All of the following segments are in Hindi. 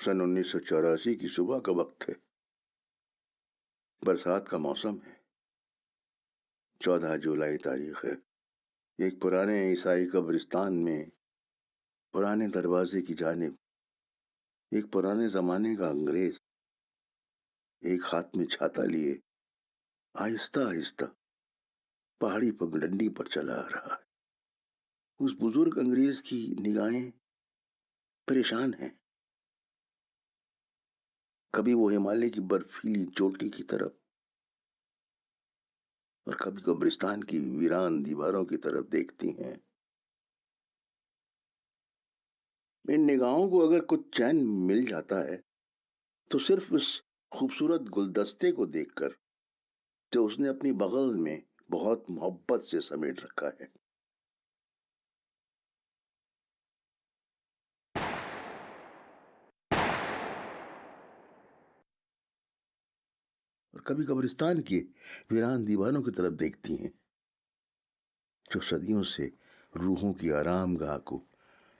सन 1984 की सुबह का वक्त है। बरसात का मौसम है। 14 जुलाई तारीख है। एक पुराने ईसाई कब्रिस्तान में पुराने दरवाजे की जानिब एक पुराने जमाने का अंग्रेज एक हाथ में छाता लिए आहिस्ता आहिस्ता पहाड़ी पगडंडी पर चला आ रहा है। उस बुजुर्ग अंग्रेज की निगाहें परेशान हैं। कभी वो हिमालय की बर्फीली चोटी की तरफ और कभी कब्रिस्तान की वीरान दीवारों की तरफ देखती हैं। इन निगाहों को अगर कुछ चैन मिल जाता है तो सिर्फ उस खूबसूरत गुलदस्ते को देखकर जो उसने अपनी बगल में बहुत मोहब्बत से समेट रखा है। और कभी कब्रिस्तान की वीरान दीवारों की तरफ देखती हैं जो सदियों से रूहों की आरामगाह को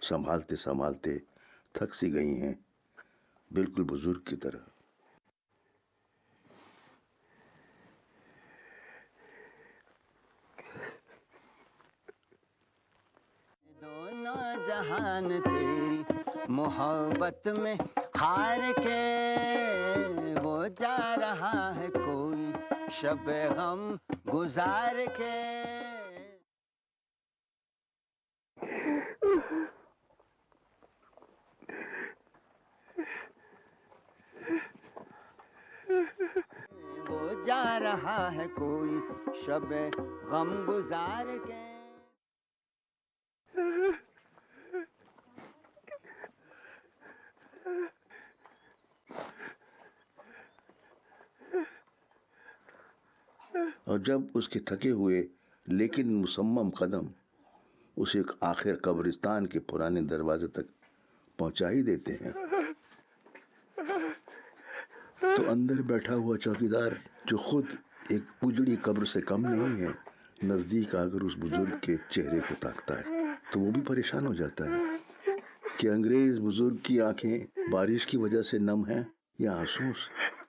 संभालते संभालते थक सी गई हैं, बिल्कुल बुजुर्ग की तरह। दोनों जहान तेरी मोहब्बत में हार के वो जा रहा है कोई शब गम गुजार के। वो जा रहा है कोई शब गम गुजार के। और जब उसके थके हुए लेकिन मुसम्मम कदम उसे आखिर कब्रिस्तान के पुराने दरवाजे तक पहुंचा ही देते हैं तो अंदर बैठा हुआ चौकीदार, जो खुद एक उजड़ी कब्र से कम नहीं है, नजदीक आकर उस बुजुर्ग के चेहरे को ताकता है तो वो भी परेशान हो जाता है कि अंग्रेज बुजुर्ग की आंखें बारिश की वजह से नम हैं या आंसू से।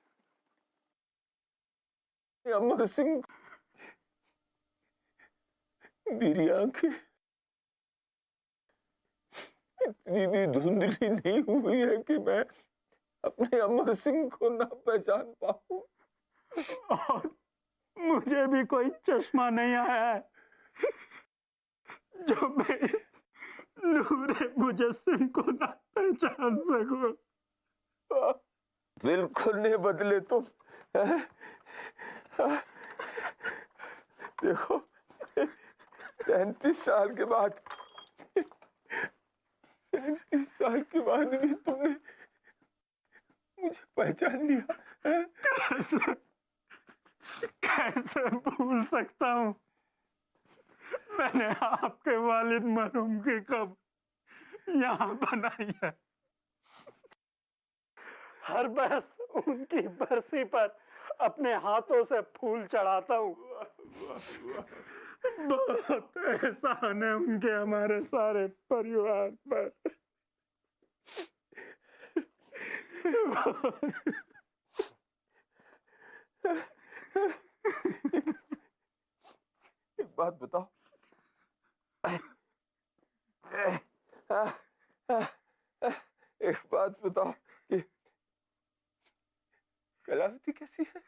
अमर सिंह, मेरी आंखें इतनी भी धुंधली नहीं हुई है कि मैं अपने अमर सिंह को ना पहचान पाऊं। और मुझे भी कोई चश्मा नहीं आया है जो मैं इस नूरे मुजस्सिम को ना पहचान सकूं। बिल्कुल नहीं बदले तुम। देखो, 37 साल के बाद 37 साल के बाद भी तुमने मुझे पहचान लिया। कैसे भूल सकता हूँ? मैंने आपके वालिद मरहूम की कब्र यहाँ बनाई है। हर बरस उनकी बरसी पर अपने हाथों से फूल चढ़ाता हूँ। बहुत एहसान है उनके हमारे सारे परिवार पर। एक बात बताओ, एक बात बताओ कि कलावती कैसी है?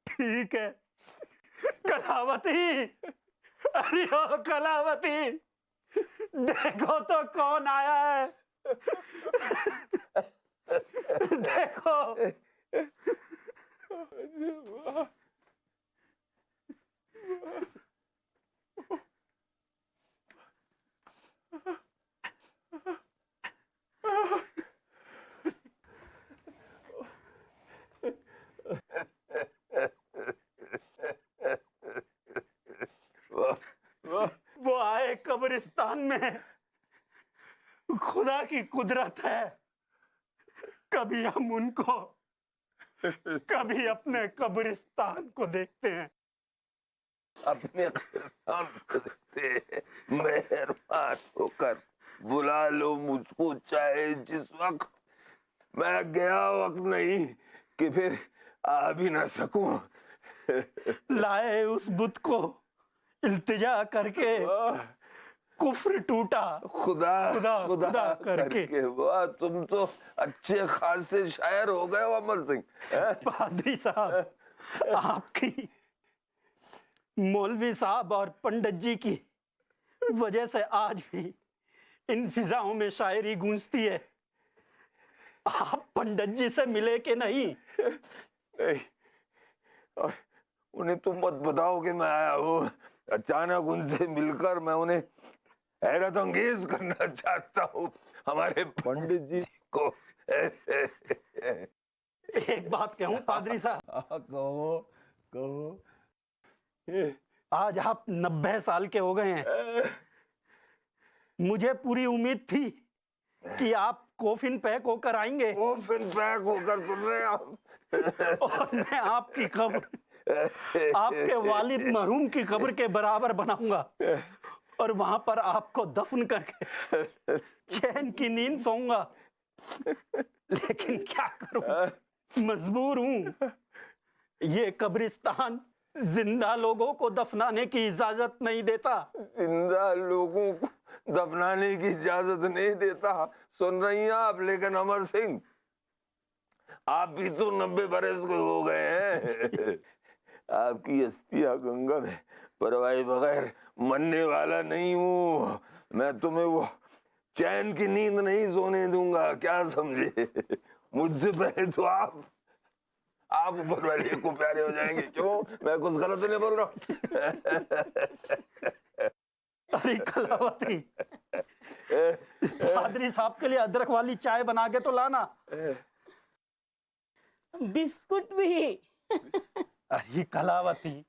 ठीक है कलावती। अरे ओ कलावती, देखो तो कौन आया है। देखो। वो आए कब्रिस्तान में, खुदा की कुदरत है। कभी हम उनको, कभी अपने कब्रिस्तान को देखते हैं। अपने कब्रिस्तान को देखते हैं मेहरबान होकर। बुला लो मुझको चाहे जिस वक्त, मैं गया वक्त नहीं कि फिर आ भी ना सकूं। लाए उस बुत को इल्तिजा करके, कुफ्र टूटा खुदा खुदा खुदा खुदा करके। वाह, तुम तो अच्छे खासे शायर हो गए हो अमर सिंह। पादरी साहब, आपकी, मौलवी साहब और पंडित जी की वजह से आज भी इन फिजाओं में शायरी गूंजती है। आप पंडित जी से मिले कि नहीं? नहीं, और उन्हें तुम मत बताओ कि मैं आया हूँ। अचानक उनसे मिलकर मैं उन्हें हैरत अंगेज करना चाहता हूँ, हमारे पंडित जी को। एक बात कहूं पादरी साहब, कहो कहो। आज आप 90 साल के हो गए हैं। मुझे पूरी उम्मीद थी कि आप कोफिन पैक होकर आएंगे कोफिन पैक होकर, सुन रहे हैं आप? और मैं आपकी कब्र आपके वालिद मरहूम की कब्र के बराबर बनाऊंगा और वहां पर आपको दफन करके चैन की नींद सोऊंगा। लेकिन क्या करूं, मजबूर हूं। ये कब्रिस्तान जिंदा लोगों को दफनाने की इजाजत नहीं देता। जिंदा लोगों को दफनाने की इजाजत नहीं देता, सुन रही हैं आप? लेकिन अमर सिंह, आप भी तो 90 बरस के हो गए हैं। आपकी अस्थियां गंगा में परवाही बगैर मरने वाला नहीं हूँ। मैं तुम्हें वो चैन की नींद नहीं सोने दूंगा, क्या समझे? मुझसे पहले तो आप ऊपर वाले को प्यारे हो जाएंगे। क्यों, मैं कुछ गलत नहीं बोल रहा हूँ? अरे कलावती, पादरी साहब के लिए अदरक वाली चाय बना के तो लाना। बिस्कुट भी। अरे कलावती,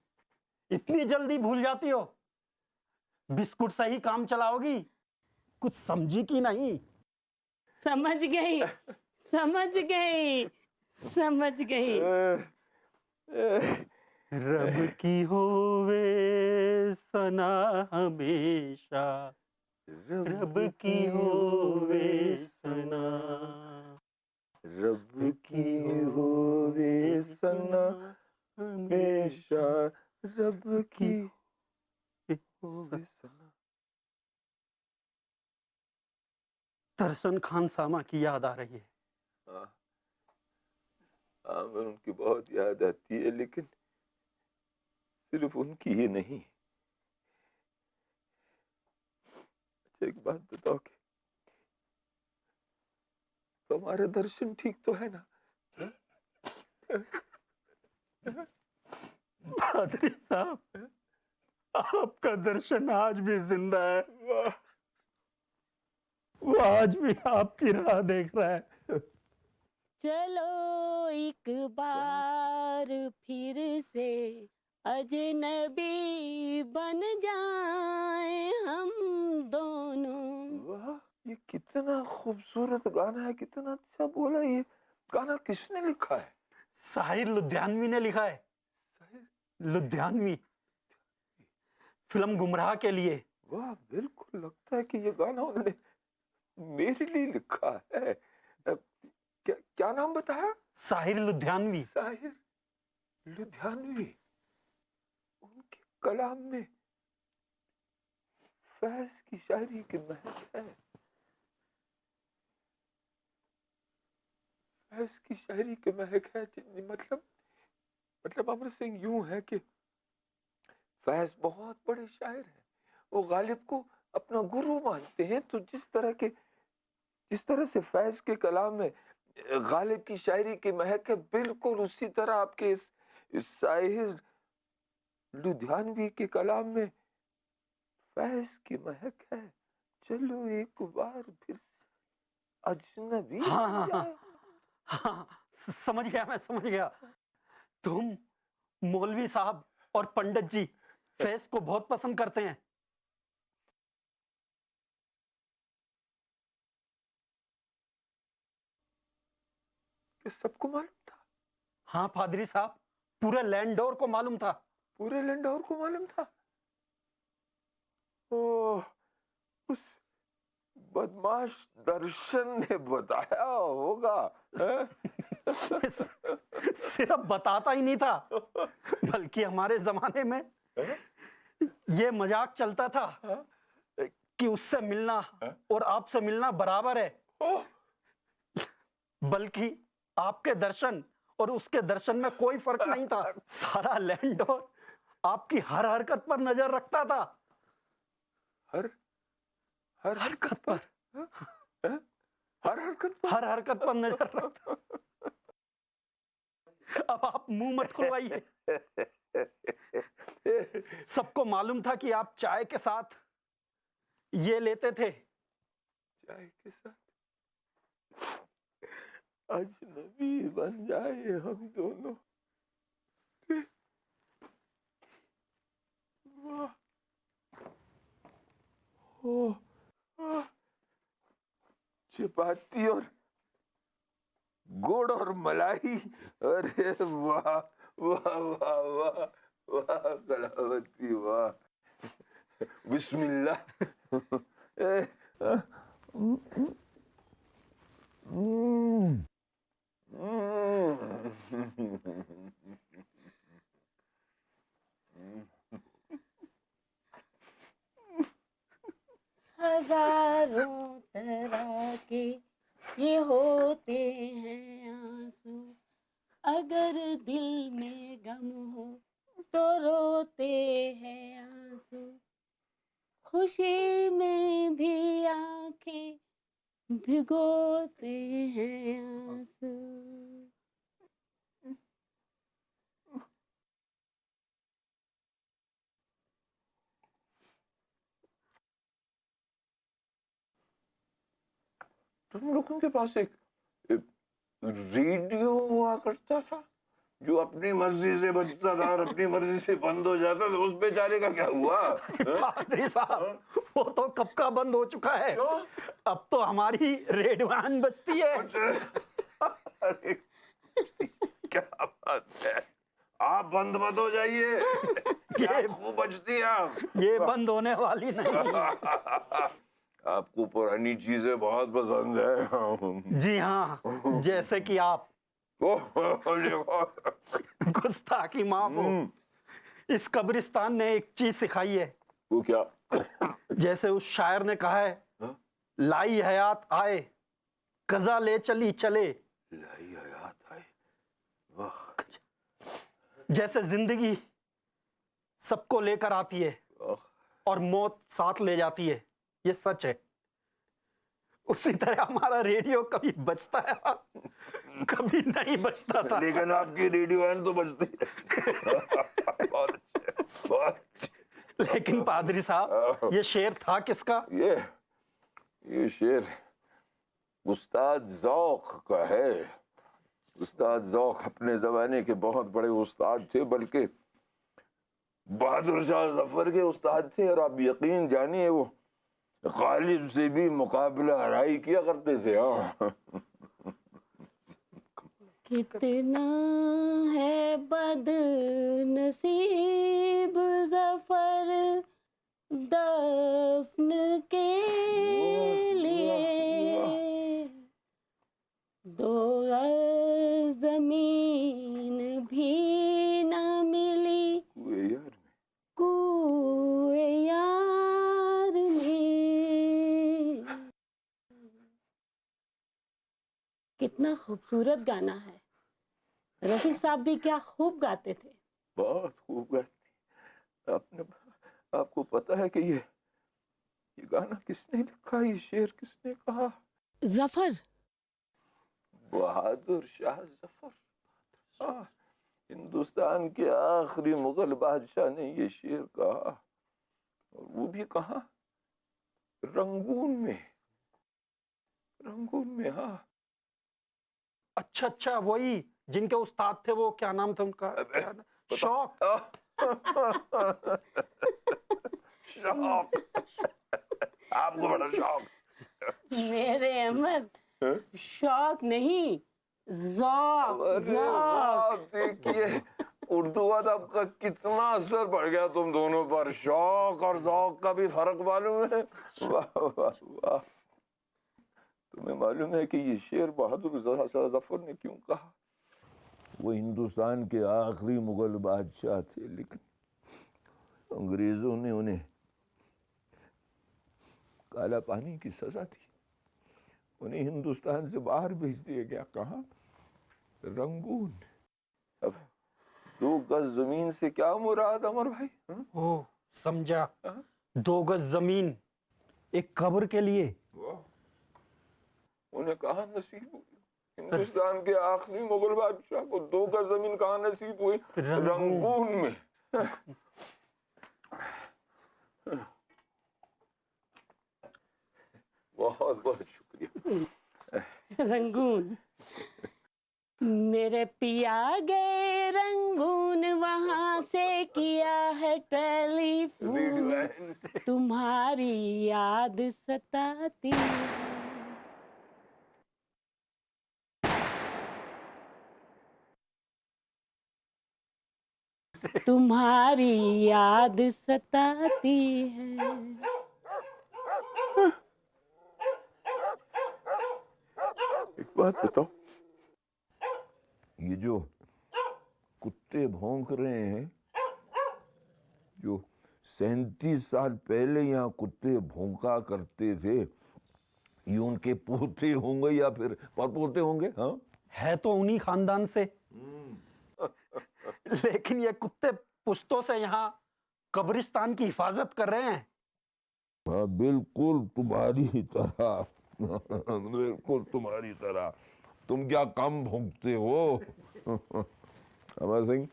इतनी जल्दी भूल जाती हो? बिस्कुट से ही काम चलाओगी? कुछ समझी कि नहीं? समझ गई, समझ गई, समझ गई। रब की होवे सना हमेशा, रब की होवे सना, रब की होवे सना हमेशा, रब की होवे सना। तरसन खान सामा की याद आ रही है। हाँ, मैं उनकी बहुत याद आती है, लेकिन सिर्फ उनकी ही नहीं। अच्छा, एक बात बताओ कि तुम्हारे दर्शन ठीक तो है ना? पादरी साहब, आपका दर्शन आज भी जिंदा है। वो आज भी आपकी राह देख रहा है। चलो एक बार फिर से अजनबी बन जाए हम दोनों। वाह, ये कितना खूबसूरत गाना है, कितना अच्छा बोला। ये गाना किसने लिखा है? साहिर लुधियानवी ने लिखा है। लुधियानवी, फिल्म गुमराह के लिए। वाह, बिल्कुल लगता है कि ये गाना उन्होंने मेरे लिए लिखा है। क्या नाम बताया? साहिर लुधियानवी। साहिर लुधियानवी। उनके कलाम में फैज की शायरी की महक है। फैज की शायरी की महक है। मतलब अमर सिंह, यूं है कि फैज बहुत बड़े शायर हैं। वो गालिब को अपना गुरु मानते हैं। तो जिस तरह से फैज के कलाम में गालिब की शायरी की महक है, बिल्कुल उसी तरह आपके इस साहिर लुधियानवी के कलाम में फैज की महक है। चलो एक बार फिर से अजनबी हाँ बन हाँ हाँ जाए। हाँ, समझ गया, मैं समझ गया। तुम, मौलवी साहब और पंडित जी फैज को बहुत पसंद करते हैं। ये सबको मालूम था? हाँ पादरी साहब, पूरे लैंडोर को मालूम था। पूरे लंडौर को मालूम था? ओह, उस बदमाश दर्शन ने बताया होगा, हैं? सिर्फ बताता ही नहीं था, बल्कि हमारे जमाने में ये मजाक चलता था कि उससे मिलना और आपसे मिलना बराबर है, बल्कि आपके दर्शन और उसके दर्शन में कोई फर्क नहीं था। सारा लैंडोर आपकी हर हरकत पर नजर रखता था। हर हरकत पर, हर हरकत हर हरकत पर नजर रखता। अब आप मुंह मत खुलवाइए। सबको मालूम था कि आप चाय के साथ ये लेते थे। चाय के साथ अजनबी बन जाए हम दोनों। वाह, ओह, आह, चपाती और गुड़ और मलाई, अरे वाह वाह वाह वाह वाह कलावती वाह, बिस्मिल्लाह। हजारों तरह के ये होते हैं आंसू, अगर दिल में गम हो तो रोते हैं आंसू, खुशी में भी आंखें भिगोते हैं आंसू। तुम लोगों के पास एक रेडियो हुआ करता था जो अपनी मर्जी से बजता था और अपनी मर्जी से बंद हो जाता था, उस बेचारे का क्या हुआ? पादरी साहब, वो तो कब का बंद हो चुका है। अब तो हमारी रेड वैन बजती है। अरे क्या बात है, आप बंद मत हो जाइए, ये खूब बजती है आप। ये बंद होने वाली नहीं। आपको पुरानी चीजें बहुत पसंद है। जी हाँ, जैसे कि आप। गुस्ताखी माफ हो। इस कब्रिस्तान ने एक चीज सिखाई है। वो क्या? जैसे उस शायर ने कहा है, लाई हयात आए कजा ले चली चले। लाई हयात आए, वाह। जैसे जिंदगी सबको लेकर आती है और मौत साथ ले जाती है, ये सच है। उसी तरह हमारा रेडियो कभी बजता है, कभी नहीं बजता था। लेकिन आपकी रेडियो वैन तो बजती है। बहुत अच्छे, बहुत अच्छे। लेकिन पादरी साहब, ये शेर था किसका? ये शेर उस्ताद ज़ौक़ का है। उस्ताद ज़ौक़ अपने जमाने के बहुत बड़े उस्ताद थे, बल्कि बहादुर शाह जफर के उस्ताद थे, और आप यकीन जानिए वो गालिब से भी मुकाबला हराई किया करते थे। हाँ, कितना है बदनसीब जफर दफन के लिए, दो जमीन भी न मिली कुए यार में। कितना खूबसूरत गाना है। रफी साहब भी क्या खूब गाते थे। बहुत खूब गाती। आपको पता है कि ये गाना किसने लिखा, ये शेर किसने कहा? जफर। बहादुर शाह जफर। हाँ, हिंदुस्तान के आखिरी मुगल बादशाह ने ये शेर कहा, और वो भी कहा रंगून में। रंगून में, हाँ। अच्छा अच्छा, वही जिनके उस्ताद थे, वो क्या नाम था उनका? शौक। शौक। आपको बड़ा शौक। मेरे अहमद, शौक नहीं, ज़ौक़। अरे वाह, देखिए उर्दू अदब का कितना असर पड़ गया तुम दोनों पर। शौक और ज़ौक़ का भी फर्क मालूम है। वाह वाह वाह। तुम्हें मालूम है कि ये शेर बहादुर जफर ने क्यों कहा? वो हिंदुस्तान के आखिरी मुगल बादशाह थे, लेकिन अंग्रेजों ने उन्हें काला पानी की सजा दी। उन्हें हिंदुस्तान से बाहर भेज दिया गया। कहाँ? रंगून। अब 2 गज जमीन से क्या मुराद अमर भाई? ओ समझा, 2 गज जमीन एक कब्र के लिए। उन्हें कहाँ नसीब हुई? हिंदुस्तान के आखिरी मुगल बादशाह को 2 गज जमीन कहाँ नसीब हुई? रंगून में। बहुत बहुत शुक्रिया। रंगून, मेरे पिया गए रंगून, वहां से किया है टेलीफोन, तुम्हारी याद सताती है। तुम्हारी याद सताती है। एक बात बताओ, ये जो कुत्ते भौंक रहे हैं, जो 37 साल पहले यहाँ कुत्ते भौंका करते थे, ये उनके पोते होंगे या फिर परपोते होंगे? हाँ, है तो उन्हीं खानदान से। लेकिन ये कुत्ते पुश्तों से यहाँ कब्रिस्तान की हिफाजत कर रहे हैं। हाँ, बिल्कुल तुम्हारी तरह। बिल्कुल तुम्हारी तरह। तुम क्या कम भौंकते हो? अमर सिंह,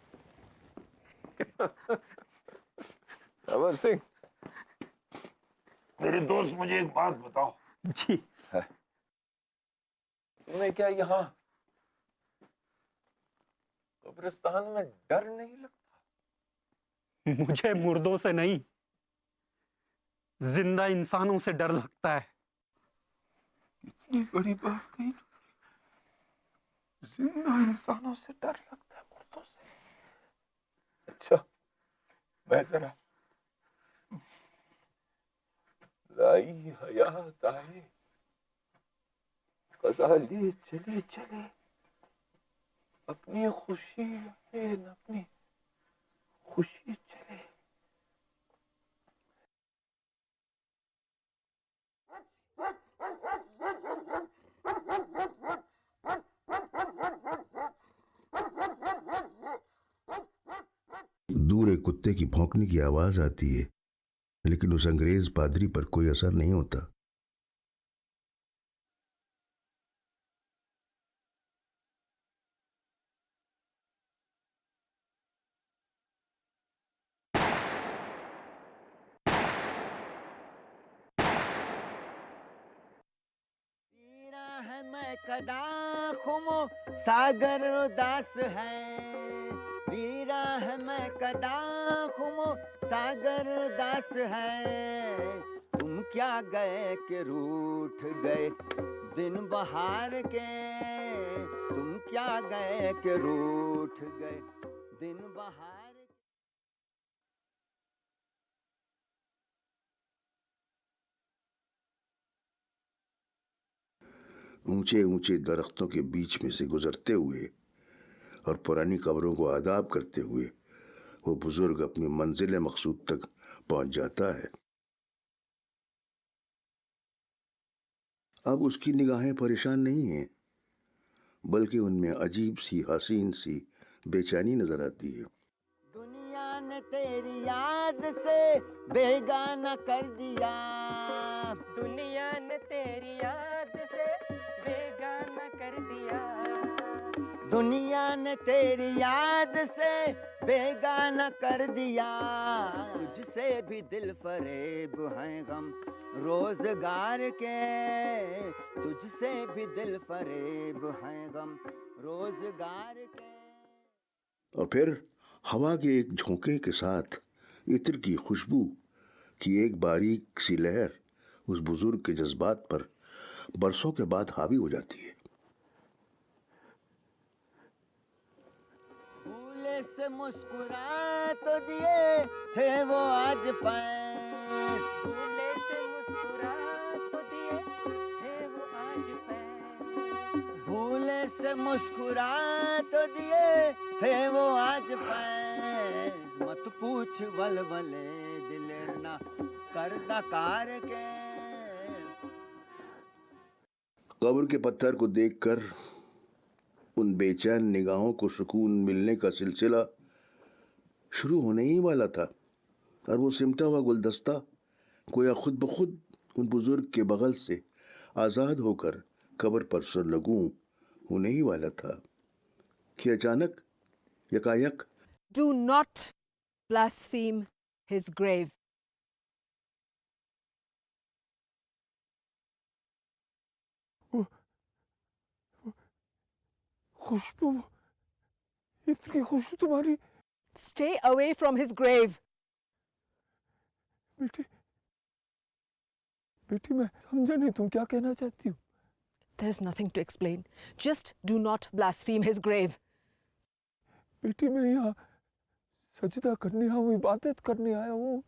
अमर सिंह, मेरे दोस्त, मुझे एक बात बताओ। जी। तुम्हें क्या यहाँ कब्रिस्तान में डर नहीं लगता? मुझे मुर्दों से नहीं, जिंदा इंसानों से डर लगता है। इतनी बड़ी बात कही। जिंदा इंसानों से डर लगता है, मुर्दों से? अच्छा, मैं जरा लाई हयात आए गजाली चले चले, अपनी खुशी है न अपनी खुशी चले। दूर एक कुत्ते की भौंकने की आवाज आती है, लेकिन उस अंग्रेज पादरी पर कोई असर नहीं होता। है मैं कदा खुमो सागर उदास है, वीरा है मैं कदा खुमो सागर उदास है। तुम क्या गए कि रूठ गए दिन बहार के, तुम क्या गए कि रूठ गए दिन बहार के। ऊंचे ऊंचे दरख्तों के बीच में से गुजरते हुए और पुरानी कब्रों को आदाब करते हुए वो बुजुर्ग अपनी मंजिल मकसूद तक पहुंच जाता है। अब उसकी निगाहें परेशान नहीं हैं, बल्कि उनमें अजीब सी हसीन सी बेचैनी नजर आती है। दुनिया ने तेरी याद से बेगाना कर दिया, दुनिया ने तेरी याद से बेगाना कर दिया, दुनिया ने तेरी याद से बेगाना कर दिया। तुझसे भी दिल फरेब हैं गम रोजगार के, तुझसे भी दिल फरेब हैं गम रोजगार के। और फिर हवा के एक झोंके के साथ इत्र की खुशबू की एक बारीक सी लहर उस बुजुर्ग के जज्बात पर बरसों के बाद हावी हो जाती है। भूले से मुस्कुरा तो दिए थे वो आज फैस, भूले से मुस्कुरा तो दिए थे वो आज से मुस्कुरा तो दिए थे वो आज फैज, मत पूछ वलवले दिल ना कर दकार के। कब्र के पत्थर को देखकर उन बेचैन निगाहों को सुकून मिलने का सिलसिला शुरू होने ही वाला था, और वो सिमटा हुआ गुलदस्ता गोया खुद ब खुद उन बुजुर्ग के बगल से आज़ाद होकर कब्र पर सरनगू होने ही वाला था कि अचानक यकायक Do not blaspheme his grave. खुशबू, इतनी खुशबू तुम्हारी। Stay away from his grave. बेटी, बेटी मैं समझा नहीं तुम क्या कहना चाहती हो। There's nothing to explain. Just do not blaspheme his grave. बेटी मैं यहाँ सजदा करने आया हूँ, इबादत करने आया हूँ।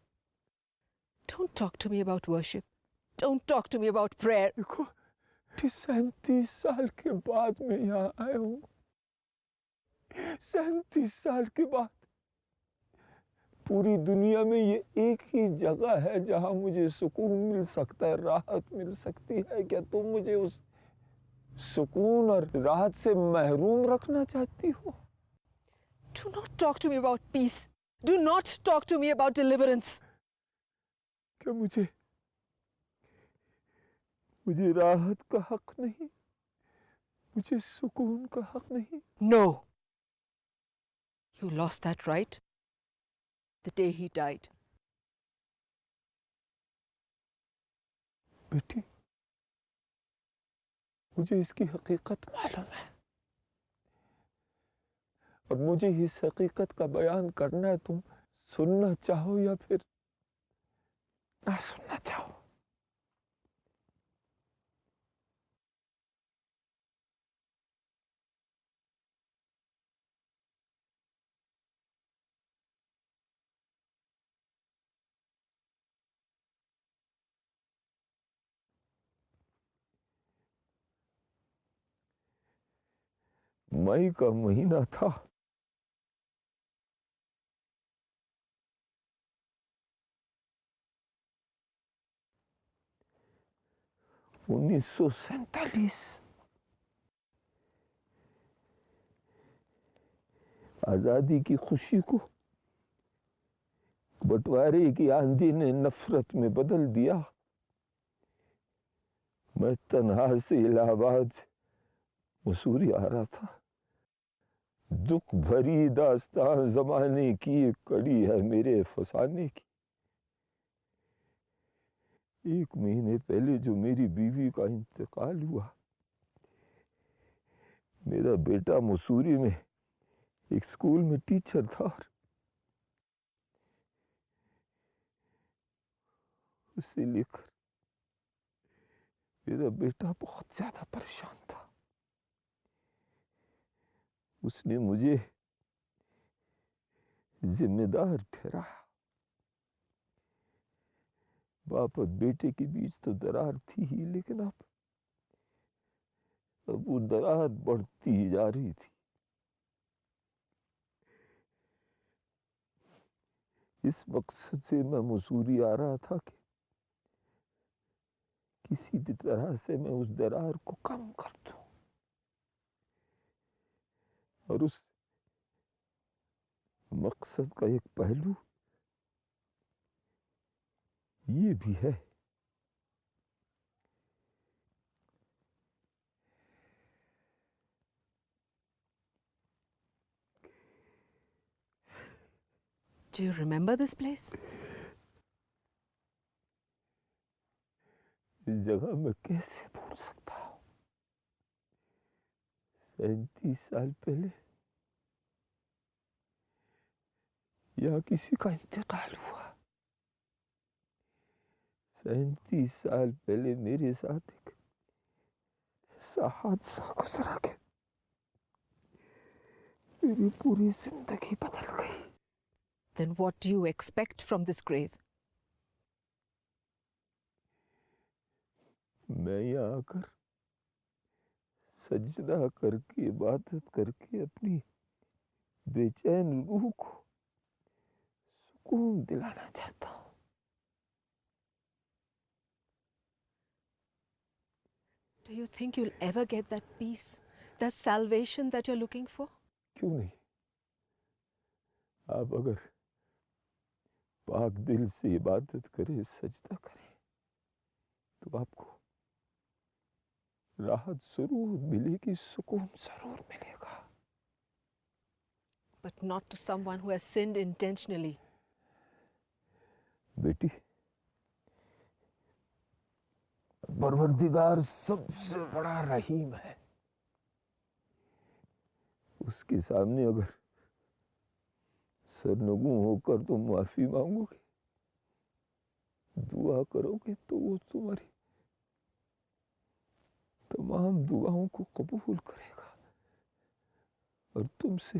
Don't talk to me about worship. Don't talk to me about prayer. देखो 37 साल के बाद मैं यहाँ आया हूँ, 37 साल के बाद। पूरी दुनिया में ये एक ही जगह है जहाँ मुझे सुकून मिल सकता है, राहत मिल सकती है। क्या तुम मुझे उस सुकून और राहत से महरूम रखना चाहती हो? Do not talk to me about peace. Do not talk to me about deliverance. क्या मुझे राहत का हक नहीं? मुझे सुकून का हक नहीं? No. You lost that right the day he died. बेटी, मुझे इसकी हकीकत मालूम है, और मुझे इस हकीकत का बयान करना है। तुम सुनना चाहो या फिर ना सुनना चाहो। मई का महीना था। $1947। आजादी की खुशी को बंटवारे की आंधी ने नफरत में बदल दिया। मैं तन्हा से इलाहाबाद मसूरी आ रहा था। दुख भरी दास्तान जमाने की एक कड़ी है मेरे फसाने की। 1 महीने पहले जो मेरी बीवी का इंतकाल हुआ, मेरा बेटा मसूरी में एक स्कूल में टीचर था। उसे लेकर मेरा बेटा बहुत ज्यादा परेशान था। उसने मुझे जिम्मेदार ठहराया। बाप और बेटे के बीच तो दरार थी ही, लेकिन अब वो दरार बढ़ती ही जा रही थी। इस मकसद से मैं मसूरी आ रहा था कि किसी भी तरह से मैं उस दरार को कम कर दूं, और उस मकसद का एक पहलू ये भी है Do you remember this place? इस जगह मैं कैसे भूल सकता हूँ। 37 साल पहले यहाँ किसी का इंतकाल हुआ। 37 साल पहले मेरे साथ एक ऐसा हादसा गुजरा कि मेरी पूरी जिंदगी बदल गई। Then what do you expect from this grave? मैं यहाँ आकर सजदा करके इबादत करके अपनी बेचैन रूह को सुकून दिलाना चाहता हूँ। Do you think you'll ever get that peace, that salvation that you're looking for? क्यों नहीं? आप अगर पाक दिल से इबादत करें, सजदा करें, तो आपको राहत जरूर मिलेगी, सुकून जरूर मिलेगा। But not to someone who has sinned intentionally. बेटी, परवरदिगार सबसे बड़ा रहीम है। उसके सामने अगर सरनगू होकर तुम माफी मांगोगे, दुआ करोगे, तो वो तुम्हारी तमाम दुआओं को कबूल करेगा और तुमसे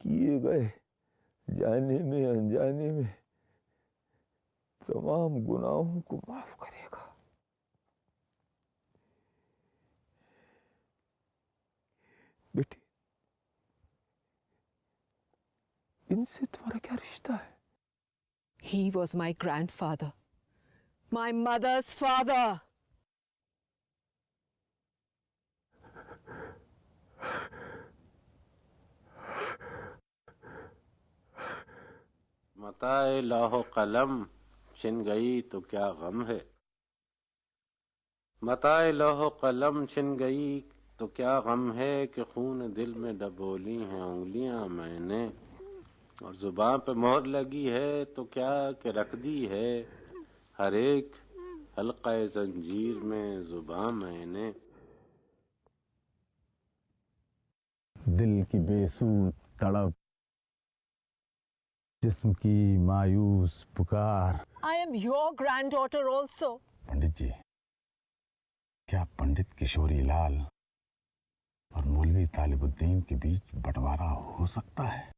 किए गए जाने में अनजाने में तमाम गुनाहों को माफ करेगा। बेटी, इनसे तुम्हारा क्या रिश्ता है? He was my grandfather, my mother's father. मताए लौह कलम छिन गई तो क्या गम है, मताए लौह कलम छिन गई तो क्या गम है कि खून दिल में डबोली हैं उंगलियां मैंने, और जुबान पे मोहर लगी है तो क्या कि रख दी है हर एक हल्का जंजीर में जुबान मैंने। दिल की बेसूद तड़प, जिस्म की मायूस पुकार। I am your granddaughter also. पंडित जी, क्या पंडित किशोरी लाल और मौलवी तालिबुद्दीन के बीच बंटवारा हो सकता है?